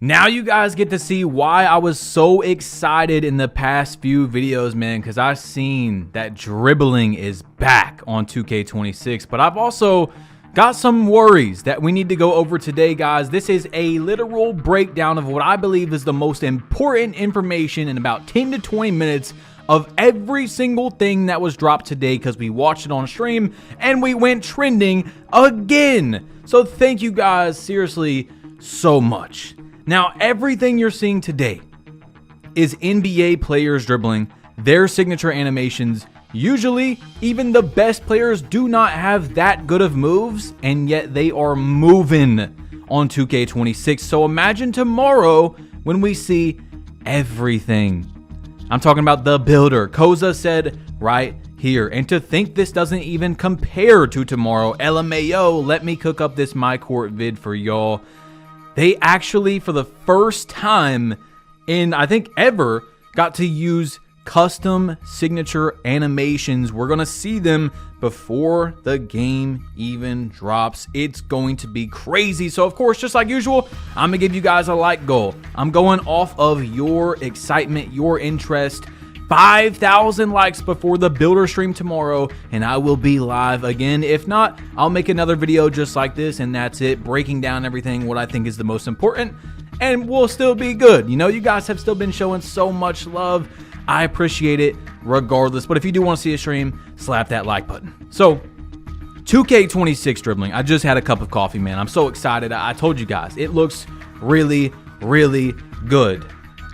Now you guys get to see why I was so excited in the past few videos, man, because I've seen that dribbling is back on 2K26, but I've also got some worries that we need to go over today, guys. This is a literal breakdown of what I believe is the most important information in about 10 to 20 minutes of every single thing that was dropped today, because we watched it on stream and we went trending again. So thank you guys seriously so much. Now, everything you're seeing today is NBA players dribbling, their signature animations. Usually, even the best players do not have that good of moves, and yet they are moving on 2K26. So imagine tomorrow when we see everything. I'm talking about the builder. Koza said right here. And to think this doesn't even compare to tomorrow, LMAO, let me cook up this My Court vid for y'all. They actually, for the first time in, I think, ever, got to use custom signature animations. We're going to see them before the game even drops. It's going to be crazy. So, of course, just like usual, I'm going to give you guys a like goal. I'm going off of your excitement, your interest. 5,000 likes before the builder stream tomorrow, and I will be live again. If not, I'll make another video just like this, and that's it, breaking down everything, what I think is the most important, and we'll still be good. You know, you guys have still been showing so much love. I appreciate it regardless, but if you do want to see a stream, slap that like button. So 2K26 dribbling. I just had a cup of coffee, man. I'm so excited. I told you guys, it looks really, really good.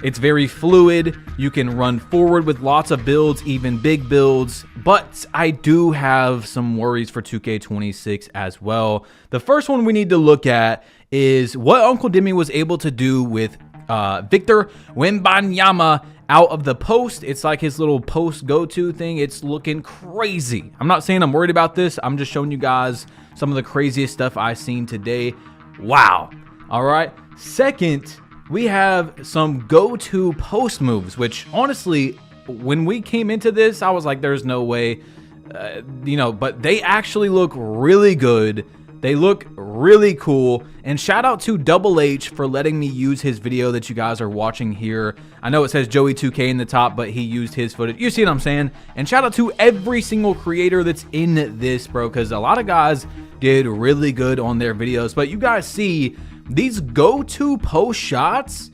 It's very fluid. You can run forward with lots of builds, even big builds, but I do have some worries for 2K26 as well. The first one we need to look at is what Uncle Demi was able to do with Victor Wembanyama out of the post. It's like his little post go-to thing. It's looking crazy. I'm not saying I'm worried about this. I'm just showing you guys some of the craziest stuff I've seen today. Wow. All right. Second, we have some go-to post moves, which honestly, when we came into this, I was like, there's no way, but they actually look really good. They look really cool. And shout out to Double H for letting me use his video that you guys are watching here. I know it says Joey 2K in the top, but he used his footage. You see what I'm saying? And shout out to every single creator that's in this, bro, because a lot of guys did really good on their videos. But you guys see these go-to post shots,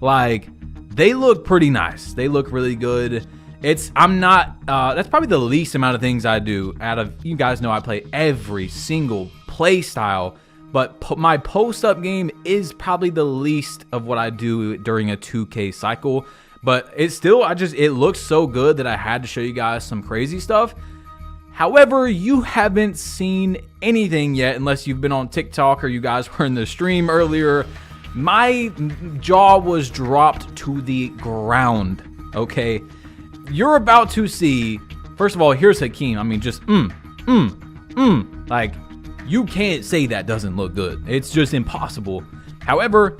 like, they look pretty nice. They look really good. That's probably the least amount of things I do out of, you guys know I play every single play style, but my post-up game is probably the least of what I do during a 2K cycle. But it's still, it looks so good that I had to show you guys some crazy stuff. However, you haven't seen anything yet unless you've been on TikTok or you guys were in the stream earlier. My jaw was dropped to the ground, okay? You're about to see, first of all, here's Hakeem. I mean, just, like, you can't say that doesn't look good. It's just impossible. However,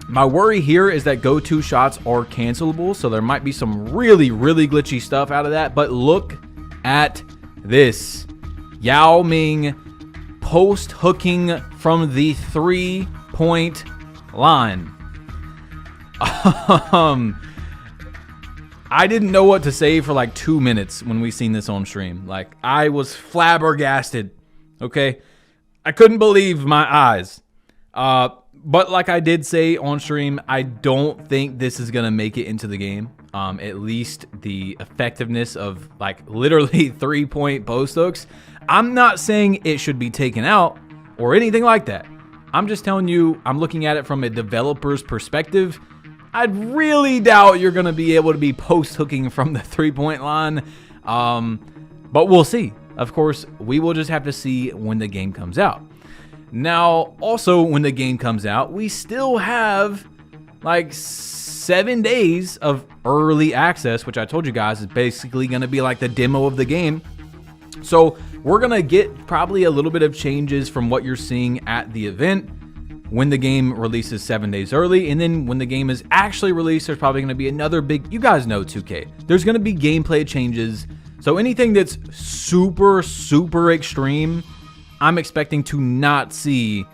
my worry here is that go-to shots are cancelable, so there might be some really, really glitchy stuff out of that, but look at this. Yao Ming post hooking from the 3-point line. I didn't know what to say for like 2 minutes when we seen this on stream. Like, I was flabbergasted. Okay, I couldn't believe my eyes. But like I did say on stream, I don't think this is gonna make it into the game. At least the effectiveness of like literally 3-point post hooks. I'm not saying it should be taken out or anything like that. I'm just telling you, I'm looking at it from a developer's perspective. I'd really doubt you're going to be able to be post hooking from the 3-point line. But we'll see. Of course, we will just have to see when the game comes out. Now, also when the game comes out, we still have like 7 days of early access, which I told you guys is basically going to be like the demo of the game. So we're going to get probably a little bit of changes from what you're seeing at the event when the game releases 7 days early. And then when the game is actually released, there's probably going to be another big, you guys know 2K. There's going to be gameplay changes. So anything that's super, super extreme, I'm expecting to not see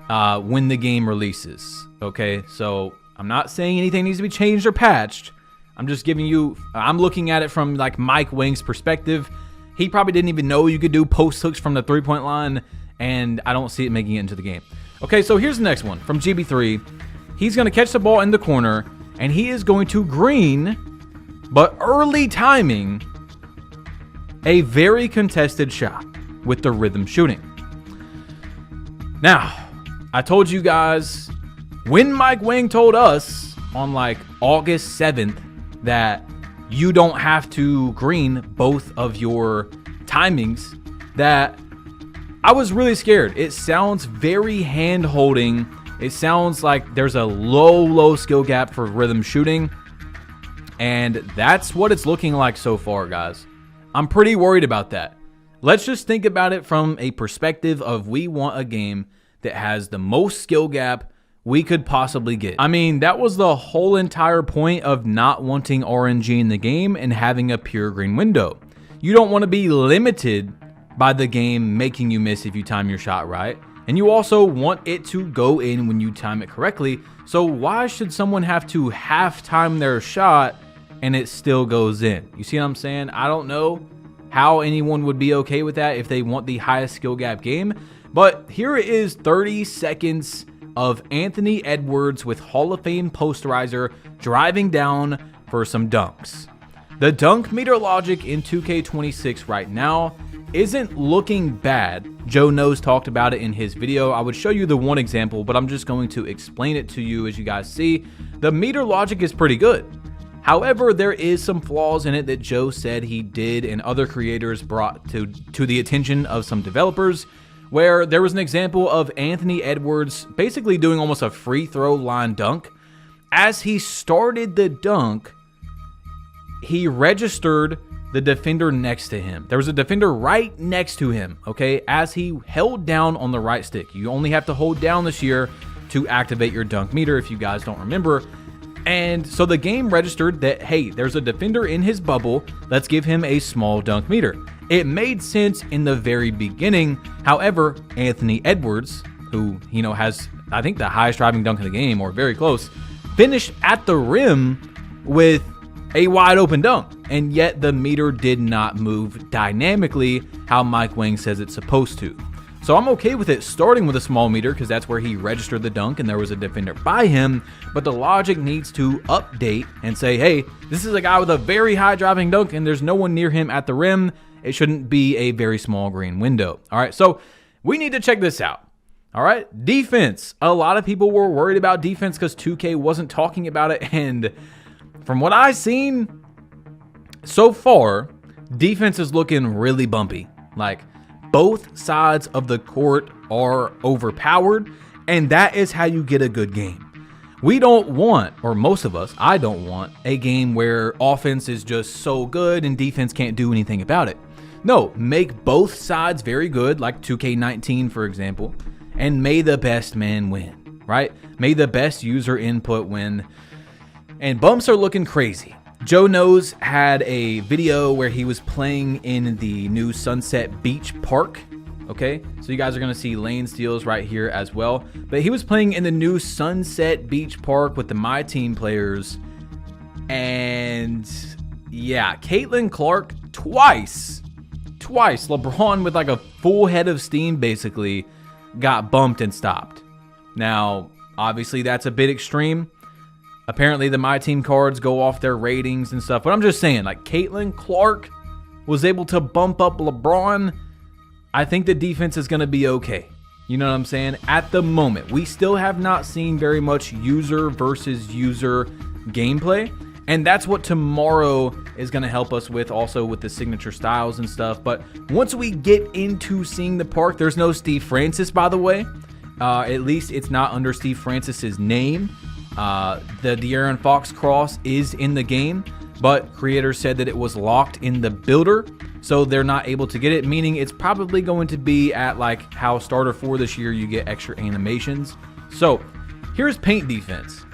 when the game releases. Okay, so I'm not saying anything needs to be changed or patched. I'm just giving you, I'm looking at it from like Mike Wang's perspective. He probably didn't even know you could do post hooks from the 3-point line, and I don't see it making it into the game. Okay, so here's the next one from GB3. He's going to catch the ball in the corner, and he is going to green, but early timing, a very contested shot with the rhythm shooting. Now, I told you guys when Mike Wang told us on like August 7th that you don't have to green both of your timings, that I was really scared. It sounds very hand-holding. It sounds like there's a low skill gap for rhythm shooting. And that's what it's looking like so far, guys. I'm pretty worried about that. Let's just think about it from a perspective of we want a game that has the most skill gap we could possibly get. I mean, that was the whole entire point of not wanting RNG in the game and having a pure green window. You don't want to be limited by the game making you miss if you time your shot right. And you also want it to go in when you time it correctly. So why should someone have to half time their shot and it still goes in? You see what I'm saying? I don't know how anyone would be okay with that if they want the highest skill gap game. But here it is, 30 seconds of Anthony Edwards with Hall of Fame posterizer driving down for some dunks. The dunk meter logic in 2K26 right now isn't looking bad. Joe Knows talked about it in his video. I would show you the one example, but I'm just going to explain it to you. As you guys see, the meter logic is pretty good. However, there is some flaws in it that Joe said he did and other creators brought to the attention of some developers, where there was an example of Anthony Edwards basically doing almost a free throw line dunk. As he started the dunk, he registered the defender next to him. There was a defender right next to him, okay, as he held down on the right stick. You only have to hold down this year to activate your dunk meter if you guys don't remember. And so the game registered that, hey, there's a defender in his bubble. Let's give him a small dunk meter. It made sense in the very beginning. However, Anthony Edwards, who, you know, has, I think, the highest driving dunk in the game, or very close, finished at the rim with a wide open dunk. And yet the meter did not move dynamically how Mike Wang says it's supposed to. So I'm okay with it starting with a small meter because that's where he registered the dunk and there was a defender by him. But the logic needs to update and say, hey, this is a guy with a very high driving dunk and there's no one near him at the rim. It shouldn't be a very small green window. All right, so we need to check this out. All right, defense. A lot of people were worried about defense because 2K wasn't talking about it. And from what I've seen so far, defense is looking really bumpy. Like, both sides of the court are overpowered, and that is how you get a good game. We don't want, or most of us, I don't want, a game where offense is just so good and defense can't do anything about it. No, make both sides very good, like 2K19, for example, and may the best man win, right? May the best user input win. And bumps are looking crazy. Joe Knows had a video where he was playing in the new Sunset Beach Park. Okay, so you guys are going to see lane steals right here as well. But he was playing in the new Sunset Beach Park with the My Team players. And yeah, Caitlin Clark twice, LeBron with like a full head of steam basically got bumped and stopped. Now, obviously that's a bit extreme. Apparently the My Team cards go off their ratings and stuff. But I'm just saying, like, Caitlin Clark was able to bump up LeBron. I think the defense is going to be okay. You know what I'm saying? At the moment, we still have not seen very much user versus user gameplay. And that's what tomorrow is going to help us with, also with the signature styles and stuff. But once we get into seeing the park, there's no Steve Francis, by the way. At least it's not under Steve Francis's name. The De'Aaron Fox cross is in the game, but creators said that it was locked in the builder, so they're not able to get it, meaning it's probably going to be at like how Starter 4 this year, you get extra animations. So here's paint defense.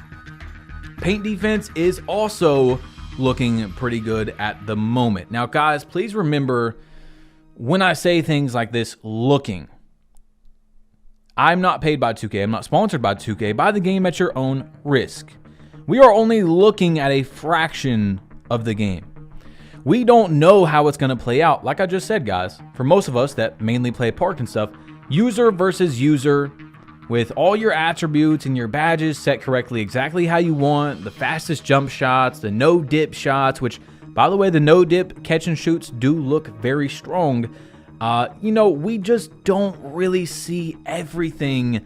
Paint defense is also looking pretty good at the moment. Now, guys, please remember when I say things like this, looking, I'm not paid by 2K. I'm not sponsored by 2K. Buy the game at your own risk. We are only looking at a fraction of the game. We don't know how it's going to play out. Like I just said, guys, for most of us that mainly play Park and stuff, user versus user, with all your attributes and your badges set correctly exactly how you want, the fastest jump shots, the no dip shots, which, by the way, the no dip catch and shoots do look very strong. You know, we just don't really see everything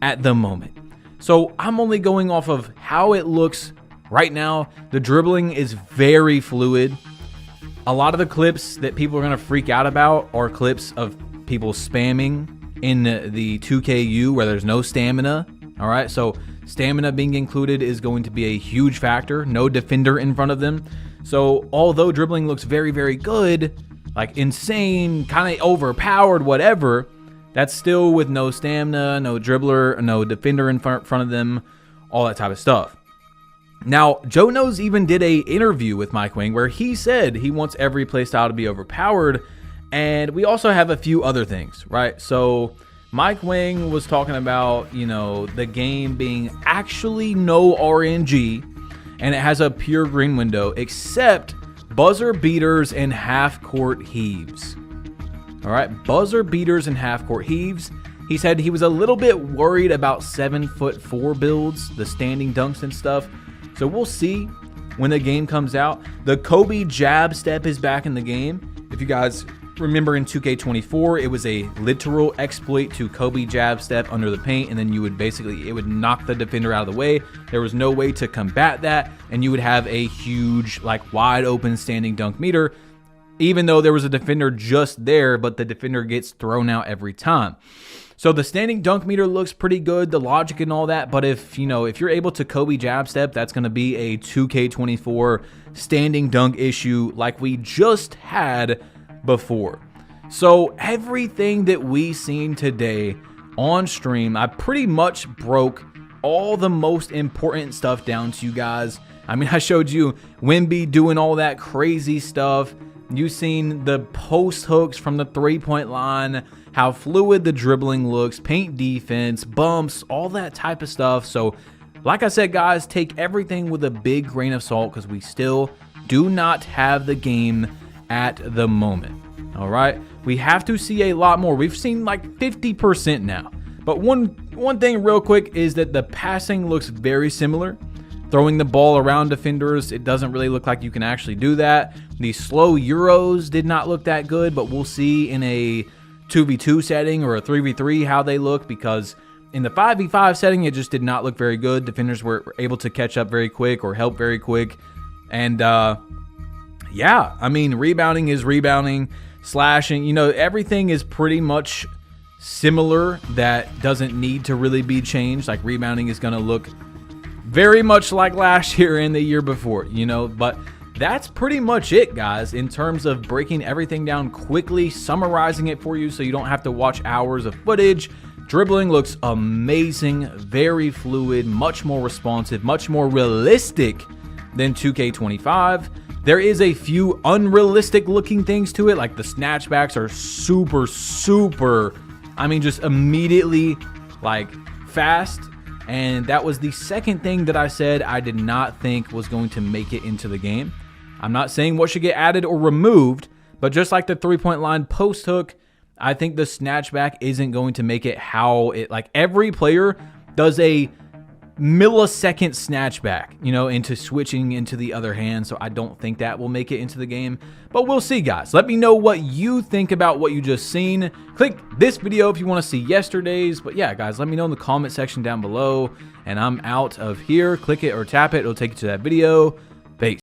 at the moment. So I'm only going off of how it looks right now. The dribbling is very fluid. A lot of the clips that people are going to freak out about are clips of people spamming in the 2KU where there's no stamina. All right, so stamina being included is going to be a huge factor. No defender in front of them. So although dribbling looks very, very good, like insane, kind of overpowered, whatever, that's still with no stamina, no dribbler, no defender in front of them, all that type of stuff. Now, Joe Knows even did a interview with Mike Wang where he said he wants every playstyle to be overpowered. And we also have a few other things, right? So Mike Wang was talking about, you know, the game being actually no RNG and it has a pure green window except buzzer beaters and half-court heaves. All right, buzzer beaters and half-court heaves. He said he was a little bit worried about 7'4" builds, the standing dunks and stuff. So we'll see when the game comes out. The Kobe jab step is back in the game. If you guys remember in 2K24, it was a literal exploit to Kobe jab step under the paint, and then you would basically, it would knock the defender out of the way. There was no way to combat that, and you would have a huge, like, wide open standing dunk meter, even though there was a defender just there, but the defender gets thrown out every time. So the standing dunk meter looks pretty good, the logic and all that, but if you're able to Kobe jab step, that's going to be a 2K24 standing dunk issue like we just had before. So everything that we seen today on stream, I pretty much broke all the most important stuff down to you guys. I mean, I showed you Wemby doing all that crazy stuff. You seen the post hooks from the 3-point line, how fluid the dribbling looks, paint defense, bumps, all that type of stuff. So like I said, guys, take everything with a big grain of salt because we still do not have the game at the moment. All right, we have to see a lot more. We've seen like 50% now, but one thing real quick is that the passing looks very similar. Throwing the ball around defenders, it doesn't really look like you can actually do that. The slow euros did not look that good, but we'll see in a 2v2 setting or a 3v3 how they look, because in the 5v5 setting it just did not look very good. Defenders were able to catch up very quick or help very quick. And yeah, I mean, rebounding is rebounding, slashing, you know, everything is pretty much similar. That doesn't need to really be changed. Like rebounding is going to look very much like last year and the year before, you know, but that's pretty much it, guys, in terms of breaking everything down quickly, summarizing it for you so you don't have to watch hours of footage. Dribbling looks amazing, very fluid, much more responsive, much more realistic than 2K25. There is a few unrealistic looking things to it, like the snatchbacks are super, I mean, just immediately like fast. And that was the second thing that I said I did not think was going to make it into the game. I'm not saying what should get added or removed, but just like the 3-point line post hook, I think the snatchback isn't going to make it how it, like every player does a millisecond snatchback, you know, into switching into the other hand. So I don't think that will make it into the game, but we'll see, guys. Let me know what you think about what you just seen. Click this video if you want to see yesterday's, but yeah, guys, let me know in the comment section down below, and I'm out of here. Click it or tap it. It'll take you to that video.